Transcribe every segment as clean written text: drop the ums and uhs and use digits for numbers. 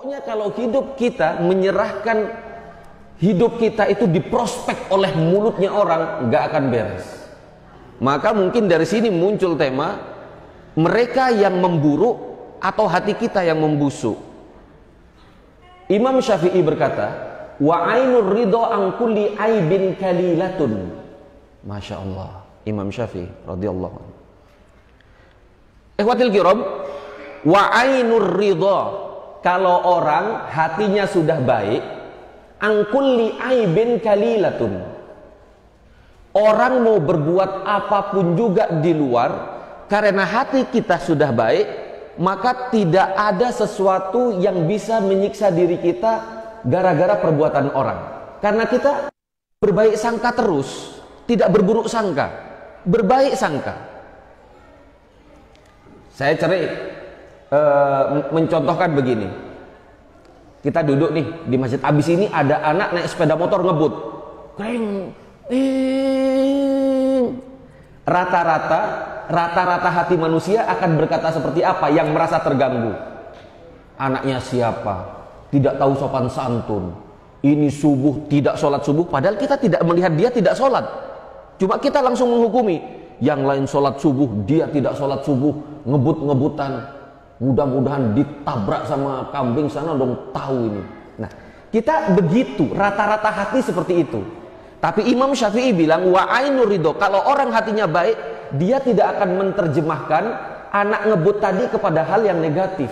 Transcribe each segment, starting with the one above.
Pokoknya kalau hidup kita menyerahkan hidup kita itu diprospek oleh mulutnya orang, nggak akan beres. Maka mungkin dari sini muncul tema mereka yang memburu atau hati kita yang membusuk. Imam Syafi'i berkata, wa ainur ridho an kulli aibin kalilatun. Masya Allah, Imam Syafi'i radhiyallahu anhu. Ikhwatil kiram, wa ainur ridho, kalau orang hatinya sudah baik, an kulli aibin kalilatun. Orang mau berbuat apapun juga di luar, karena hati kita sudah baik, maka tidak ada sesuatu yang bisa menyiksa diri kita gara-gara perbuatan orang. Karena kita berbaik sangka terus, tidak berburuk sangka, berbaik sangka. Saya mencontohkan begini. Kita duduk nih di masjid, abis ini ada anak naik sepeda motor ngebut, kreng, rata-rata hati manusia akan berkata seperti apa yang merasa terganggu? Anaknya siapa? Tidak tahu sopan santun. Ini subuh tidak sholat subuh, padahal kita tidak melihat dia tidak sholat. Cuma kita langsung menghukumi. Yang lain sholat subuh, dia tidak sholat subuh, ngebut-ngebutan. Mudah-mudahan ditabrak sama kambing sana dong, tahu ini. Nah, kita begitu, rata-rata hati seperti itu. Tapi Imam Syafi'i bilang, wa ainur ridho, kalau orang hatinya baik, dia tidak akan menerjemahkan anak ngebut tadi kepada hal yang negatif.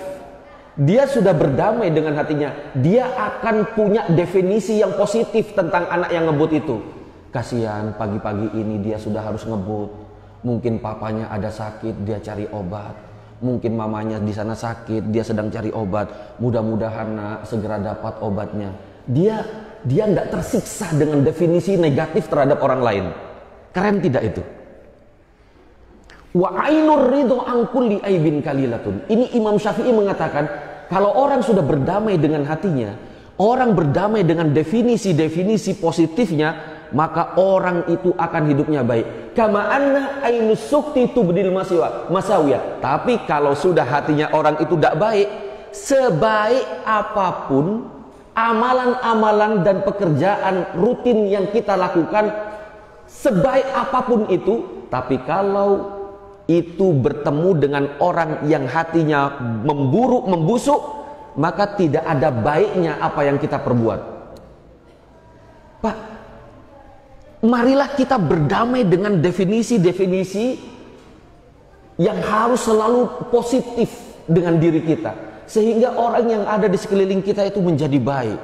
Dia sudah berdamai dengan hatinya. Dia akan punya definisi yang positif tentang anak yang ngebut itu. Kasihan pagi-pagi ini dia sudah harus ngebut. Mungkin papanya ada sakit, dia cari obat. Mungkin mamanya di sana sakit, dia sedang cari obat. Mudah-mudahan nak segera dapat obatnya. Dia nggak tersiksa dengan definisi negatif terhadap orang lain. Keren tidak itu? Wa ainur ridho an kulli aibin kalilatun. Ini Imam Syafi'i mengatakan, kalau orang sudah berdamai dengan hatinya, orang berdamai dengan definisi-definisi positifnya, maka orang itu akan hidupnya baik. Kama anna ainus sukti tubdil masawiyah. Tapi kalau sudah hatinya orang itu tidak baik, sebaik apapun amalan-amalan dan pekerjaan rutin yang kita lakukan, sebaik apapun itu, tapi kalau itu bertemu dengan orang yang hatinya memburuk, membusuk, maka tidak ada baiknya apa yang kita perbuat. Pak, marilah kita berdamai dengan definisi-definisi yang harus selalu positif dengan diri kita, sehingga orang yang ada di sekeliling kita itu menjadi baik.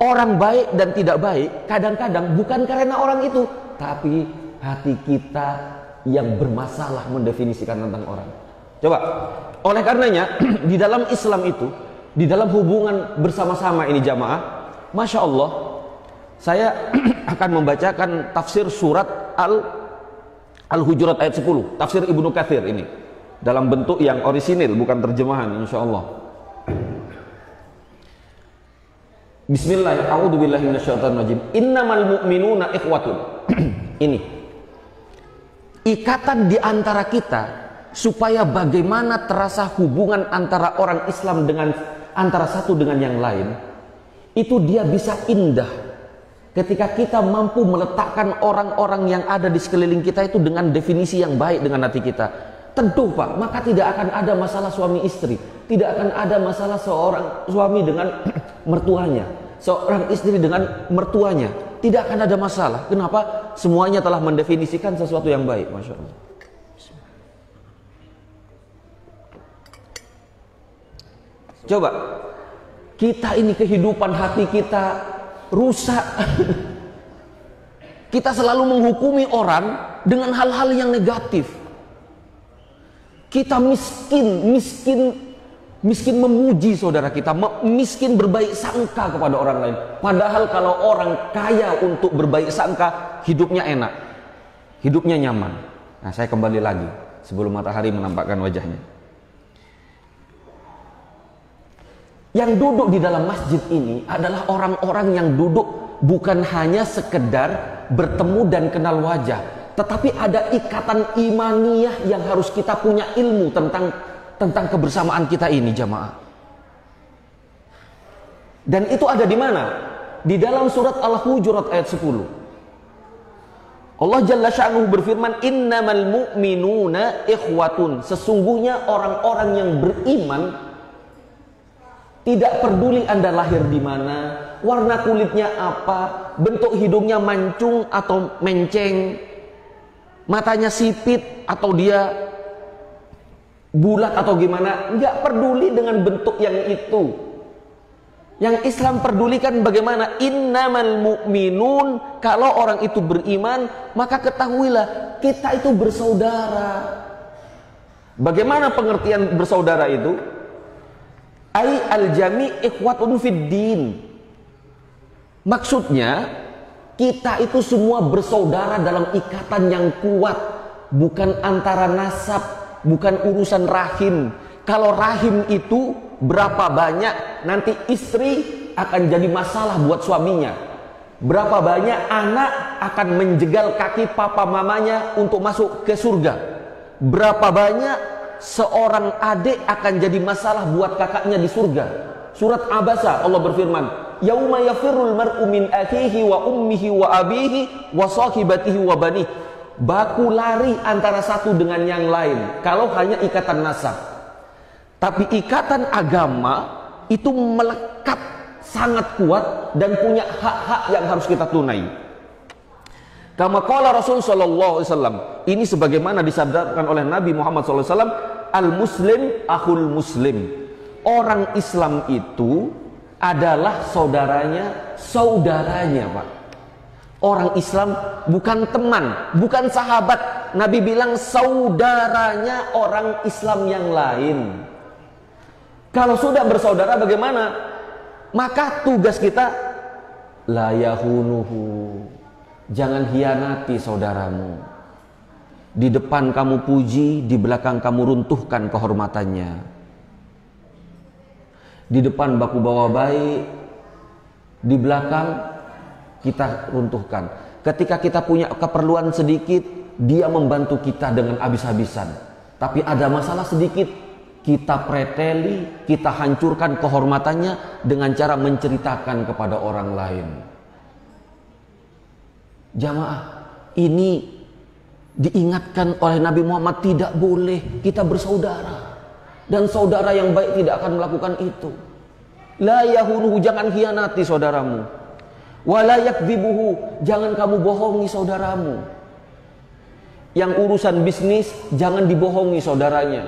Orang baik dan tidak baik kadang-kadang bukan karena orang itu, tapi hati kita yang bermasalah mendefinisikan tentang orang. Coba, oleh karenanya di dalam Islam itu, di dalam hubungan bersama-sama ini jamaah, Masya Allah, saya akan membacakan tafsir surat Al-Hujurat ayat 10, tafsir Ibnu Katsir ini, dalam bentuk yang orisinil, bukan terjemahan, insya Allah. Bismillah, a'udzubillahi minasyaitonirrajim. Innamal mu'minuna ikhwatun. Ini ikatan di antara kita, supaya bagaimana terasa hubungan antara orang Islam dengan antara satu dengan yang lain, itu dia bisa indah ketika kita mampu meletakkan orang-orang yang ada di sekeliling kita itu dengan definisi yang baik dengan hati kita. Tentu Pak, maka tidak akan ada masalah suami istri, tidak akan ada masalah seorang suami dengan mertuanya, seorang istri dengan mertuanya, tidak akan ada masalah. Kenapa? Semuanya telah mendefinisikan sesuatu yang baik. Masya Allah. Coba, kita ini kehidupan hati kita rusak. Kita selalu menghukumi orang dengan hal-hal yang negatif. Kita miskin memuji saudara kita, miskin berbaik sangka kepada orang lain. Padahal kalau orang kaya untuk berbaik sangka, hidupnya enak, hidupnya nyaman. Nah, saya kembali lagi sebelum matahari menampakkan wajahnya. Yang duduk di dalam masjid ini adalah orang-orang yang duduk bukan hanya sekedar bertemu dan kenal wajah, tetapi ada ikatan imaniyah yang harus kita punya ilmu tentang kebersamaan kita ini jamaah. Dan itu ada di mana? Di dalam surat Al-Hujurat ayat 10. Allah Jalla Sya'nuhu berfirman, innamal mu'minuna ikhwatun. Sesungguhnya orang-orang yang beriman, tidak peduli Anda lahir di mana, warna kulitnya apa, bentuk hidungnya mancung atau menceng, matanya sipit atau dia bulat atau gimana, nggak peduli dengan bentuk yang itu. Yang Islam pedulikan bagaimana? Innamal mu'minun, kalau orang itu beriman, maka ketahuilah kita itu bersaudara. Bagaimana pengertian bersaudara itu? Ai al-jami' ikhwatun fid din. Maksudnya kita itu semua bersaudara dalam ikatan yang kuat, bukan antara nasab, bukan urusan rahim. Kalau rahim itu berapa banyak nanti istri akan jadi masalah buat suaminya. Berapa banyak anak akan menjegal kaki papa mamanya untuk masuk ke surga. Berapa banyak seorang adik akan jadi masalah buat kakaknya di surga. Surat Abasa Allah berfirman, yauma yafirrul mar'u min akhihi wa ummihi wa abihi wa sahibatihi wa banihi. Baku lari antara satu dengan yang lain kalau hanya ikatan nasab. Tapi ikatan agama itu melekat sangat kuat dan punya hak-hak yang harus kita tunai. Kama qala Rasul sallallahu alaihi wasallam, ini sebagaimana disabdakan oleh Nabi Muhammad sallallahu alaihi wasallam, al-muslim akhul muslim. Orang Islam itu adalah saudaranya, Pak. Orang Islam bukan teman, bukan sahabat. Nabi bilang saudaranya orang Islam yang lain. Kalau sudah bersaudara bagaimana? Maka tugas kita la yahunuhu. Jangan hianati saudaramu. Di depan kamu puji, di belakang kamu runtuhkan kehormatannya. Di depan baku bawa baik, di belakang kita runtuhkan. Ketika kita punya keperluan sedikit, dia membantu kita dengan habis-habisan. Tapi ada masalah sedikit, kita preteli, kita hancurkan kehormatannya dengan cara menceritakan kepada orang lain. Jamaah, ini diingatkan oleh Nabi Muhammad, tidak boleh kita bersaudara. Dan saudara yang baik tidak akan melakukan itu. La yahunuhu, jangan khianati saudaramu. Wala yakdzibuhu, jangan kamu bohongi saudaramu. Yang urusan bisnis jangan dibohongi saudaranya.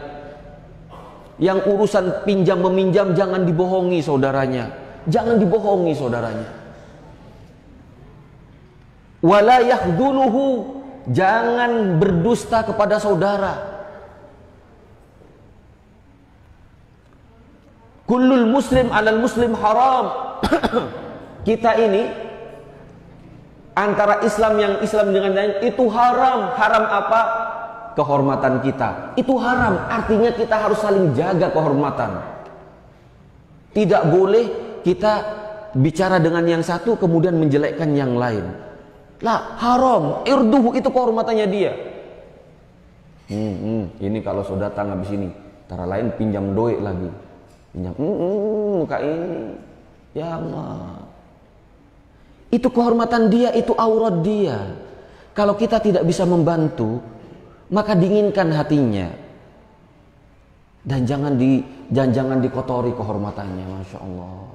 Yang urusan pinjam meminjam jangan dibohongi saudaranya. Jangan dibohongi saudaranya. Wala yakhdhuluhu, jangan berdusta kepada saudara. Kullul muslim alal muslim haram. Kita ini antara Islam yang Islam dengan lain itu haram. Haram apa? Kehormatan kita. Itu haram. Artinya kita harus saling jaga kehormatan. Tidak boleh kita bicara dengan yang satu kemudian menjelekkan yang lain. Lah, haram. Irduhu, itu kehormatannya dia. Ini kalau sudah datang habis ini, antara lain pinjam duit lagi. Pinjam, muka ini. Ya Allah. Itu kehormatan dia, itu aurat dia. Kalau kita tidak bisa membantu, maka dinginkan hatinya. Dan jangan dikotori kehormatannya, Masya Allah.